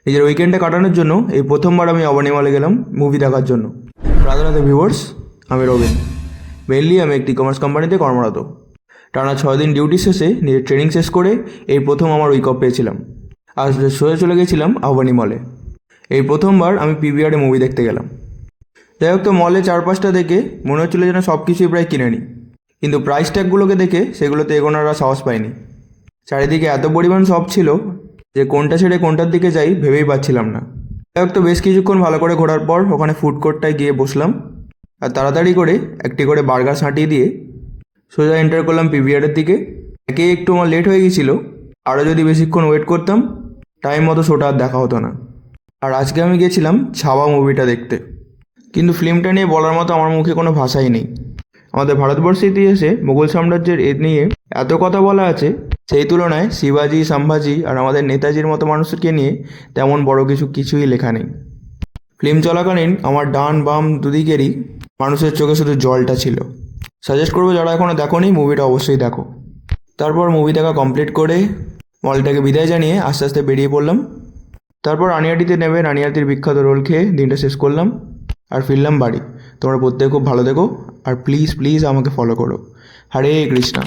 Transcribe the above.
নিজের উইকেন্ডে কাটানোর জন্য এই প্রথমবার আমি অবনী মলে গেলাম মুভি দেখার জন্য। রাধে রাধে ভিউয়ার্স, আমি রবিন। মেনলি আমি একটি কমার্স কোম্পানিতে কর্মরত। টানা 6 দিন ডিউটি শেষে নিজের ট্রেনিং শেষ করে এই প্রথম আমার উইক অফ পেয়েছিলাম। আজ সোজা চলে গেছিলাম আহ্বানী মলে। এই প্রথমবার আমি পিভিআরে মুভি দেখতে গেলাম। যাই হোক, তো মলে চারপাশটা দেখে মনে হচ্ছিল যেন সব কিছুই প্রায় কিনে নিই, কিন্তু প্রাইস ট্যাগগুলোকে দেখে সেগুলোতে এগোনোর আর সাহস পাইনি। চারিদিকে এত পরিমাণ সব ছিল যে কোনটা ছেড়ে কোনটার দিকে যাই ভেবেই পাচ্ছিলাম না। যাই হোক, তো বেশ কিছুক্ষণ ভালো করে ঘোরার পর ওখানে ফুড কোর্টটায় গিয়ে বসলাম আর তাড়াতাড়ি করে একটি করে বার্গার ছাঁটিয়ে দিয়ে সোজা এন্টার করলাম পিভিআরের দিকে। একে একটু আমার লেট হয়ে গিয়েছিল, আরও যদি বেশিক্ষণ ওয়েট করতাম টাইম মতো শোটা আর দেখা হতো না। আর আজকে আমি গেছিলাম ছাওয়া মুভিটা দেখতে, কিন্তু ফিল্মটা নিয়ে বলার মতো আমার মুখে কোনো ভাষাই নেই। আমাদের ভারতবর্ষের ইতিহাসে মুঘল সাম্রাজ্যের এ নিয়ে এত কথা বলা আছে, সেই তুলনায় শিবাজি, সম্ভাজি আর আমাদের নেতাজির মতো মানুষকে নিয়ে তেমন বড় কিছুই লেখা নেই। ফিল্ম চলাকালীন আমার ডান বাম দুদিকেরই মানুষের চোখে শুধু জলটা ছিল। সাজেস্ট করবো যারা এখনও দেখোনি মুভিটা অবশ্যই দেখো। তারপর মুভি দেখা কমপ্লিট করে মলটাকে বিদায় জানিয়ে আস্তে আস্তে বেরিয়ে পড়লাম। তারপর রানিহাটিতে নেমে রানিহাটির বিখ্যাত রোল খেয়ে দিনটা শেষ করলাম আর ফিরলাম বাড়ি। তোমরা প্রত্যেকে খুব ভালো থেকো আর প্লিজ প্লিজ আমাকে ফলো করো। হরে কৃষ্ণা।